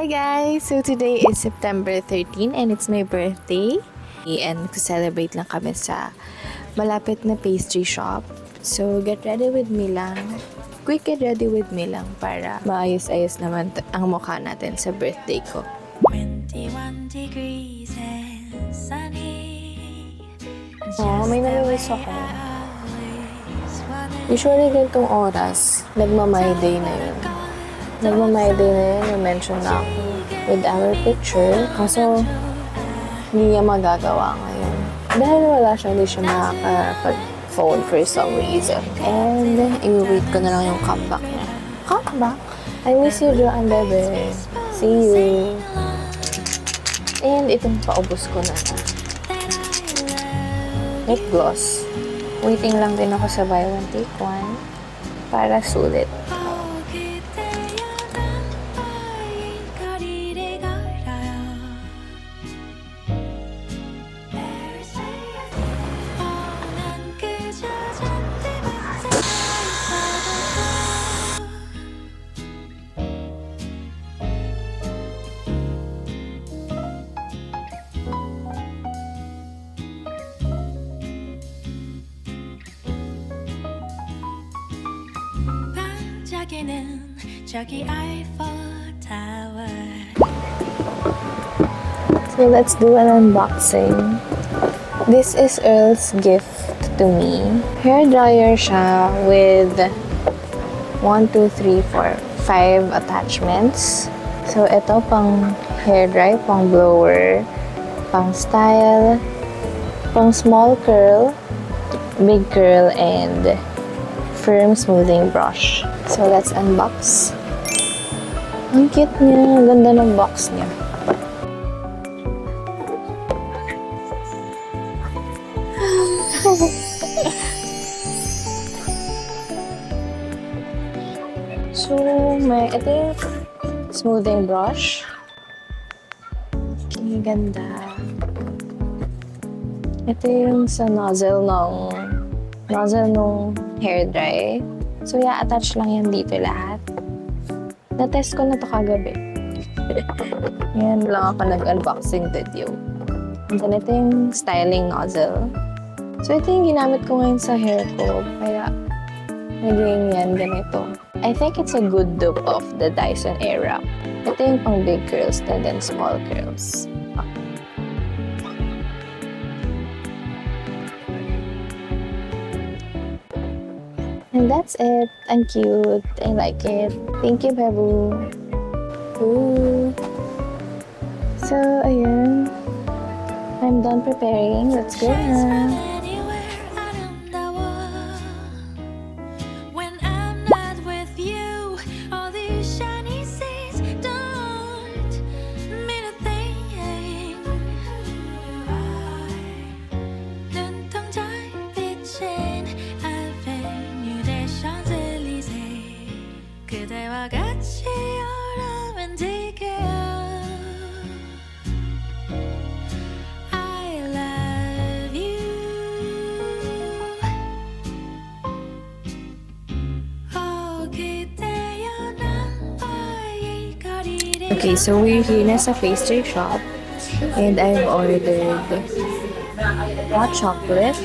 Hi guys! So today is September 13 and it's my birthday. And celebrate lang kami sa malapit na pastry shop. So get ready with me lang. Quick get ready with me lang para maayos-ayos naman ang mukha natin sa birthday ko. 21 degrees and sunny. May namimiss ako. Usually ganitong oras, nagma-my day na yun. Nagma-my day na yun, na-mention na ako with our picture. Kaso, hindi niya magagawa ngayon. Dahil wala siya, hindi siya makakapag-phone for some reason. And, i-wait ko na lang yung comeback niya. Comeback? I miss you, Joanne, bebe. See you. And itong paubos ko na. Lip gloss. Waiting lang din ako sa buy one take one para sulit. 저기 Eiffel Tower. So let's do an unboxing. This is Earl's gift to me. Hair dryer siya with 1, 2, 3, 4, 5 attachments. So ito pang hair dry, pang blower, pang style, pang small curl, big curl, and firm smoothing brush. So let's unbox. Ang cute niya. Ang ganda ng box niya. So, ito yung smoothing brush. Ang ganda. Ito yung sa nozzle ng hair dry. So, i-attach lang yan dito lahat. Na-test ko na to kagabi. Yan lang ako nag-unboxing video. And then, ito yung styling nozzle. So, ito yung ginamit ko ngayon sa hair ko. Kaya, naging yan ganito. I think it's a good dupe of the Dyson Airwrap. Ito yung pang big curls and then small curls. And that's it. Ang cute. I like it. Thank you, Babu. Ooh. So, ayan. I'm done preparing. Let's go na. 그대와 같이 오라면 지켜요. I love you. 그대여 나와의 거리를. Okay, so we're here na sa pastry shop. And I've ordered hot chocolate.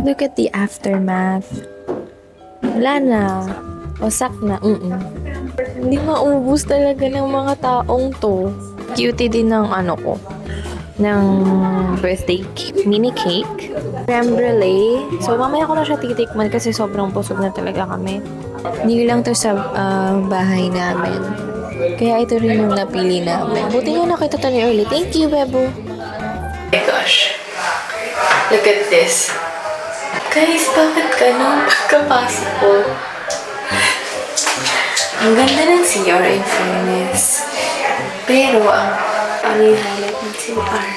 Look at the aftermath. Wala na. Wasak na. Hindi maubos talaga ng mga taong to. Cutie din ng ko. Ng birthday cake, mini cake. Creme brulee. So, mamaya ko na siya titikman kasi sobrang busog na talaga kami. Hindi lang to sa bahay namin. Kaya ito rin yung napili namin. Buti nga nakita to ni Early. Thank you, Bebo. Oh my gosh. Look at this. Guys, bakit ka nang pagkapasok ko? Ang ganda ng CR in fairness. Pero, ang highlight ng CR.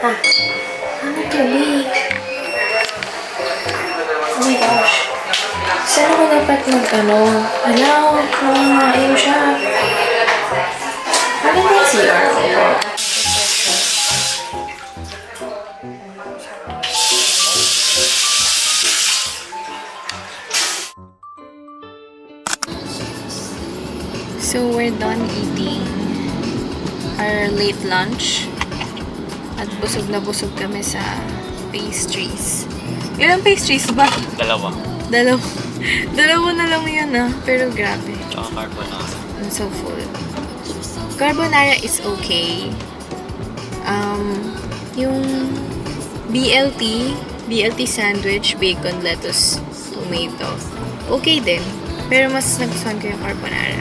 Ha? Ano to, babe? Saan ako dapat Hello, ayaw siya. Ano na yung CR ko? So, we're done eating our late lunch. At busog na busog kami sa pastries. Ilang pastries ba? Dalawa. Dalawa na lang yun pero grabe. Tsaka carbonara. I'm so full. Carbonara is okay. Yung BLT sandwich, bacon, lettuce, tomato. Okay din. Pero mas nagustuhan ko yung carbonara.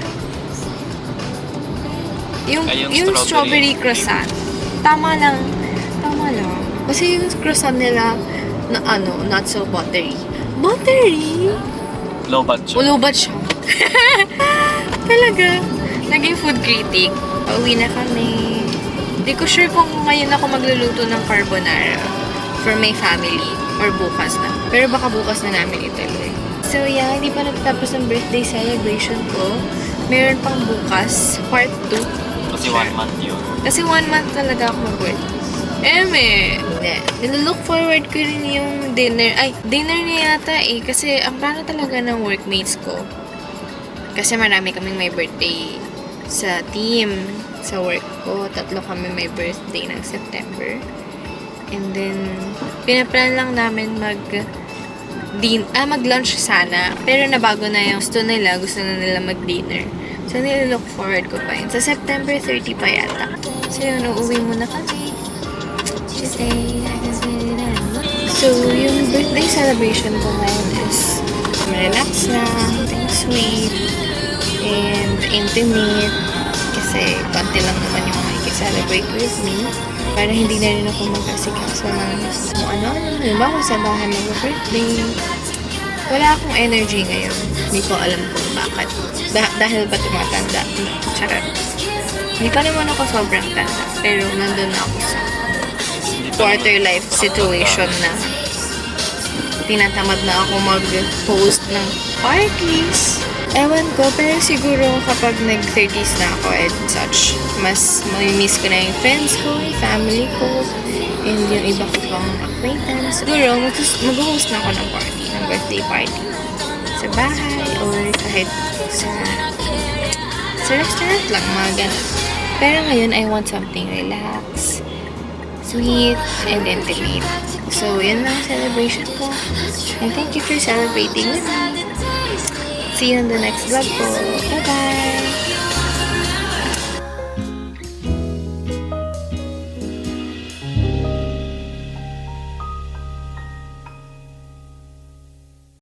Yung strawberry croissant. Tama lang. Kasi yung croissant nila na not so buttery. Buttery? Lobat siya. Ulubat siya. Talaga. Naging food critic. Pauwi na kami. Hindi ko sure kung ngayon ako magluluto ng carbonara for my family or bukas na. Pero baka bukas na namin ituloy. So yeah, hindi pa natatapos ang birthday celebration ko. Meron pang bukas, part 2. Kasi 1 month yun. Kasi 1 month talaga ako mag-birthday. Nilook forward ko rin yung dinner. Dinner niya yata kasi ang plano talaga ng workmates ko. Kasi marami kaming may birthday sa team, sa work ko. 3 kami may birthday ng September. And then, pinaplan lang namin mag-lunch sana. Pero nabago na yung gusto na nila mag-dinner. So, nilook forward ko pa yun. Sa September 30 pa yata. So, yun, uuwi muna kami. So, yung birthday celebration ko ngayon is relax lang, something sweet, and intimate. Kasi, konti lang naman yung makikiselebrate with me. Para hindi na rin ako mag-asikaso ng kung ano-ano. Halimbawa, sa bahay mag-birthday. Wala akong energy ngayon. Hindi ko alam kung bakit. Dahil ba tumatanda? Charot. Hindi pa naman ako sobrang tanda. Pero nandun na ako sa quarter life situation na tinatamad na ako mag-host ng parties. Ewan ko, pero siguro kapag nag-30s na ako and such, mas mamimiss ko na yung friends ko, yung family ko, and yung iba ko pang acquaintance. Siguro, mag-host na ako ng party, ng birthday party. Sa bahay, or kahit sa restaurant lang, mga ganun. Pero ngayon, I want something relaxed, sweet, and intimate. So, yun lang ang celebration ko. And thank you for celebrating with me. See you in the next vlog po. Bye-bye!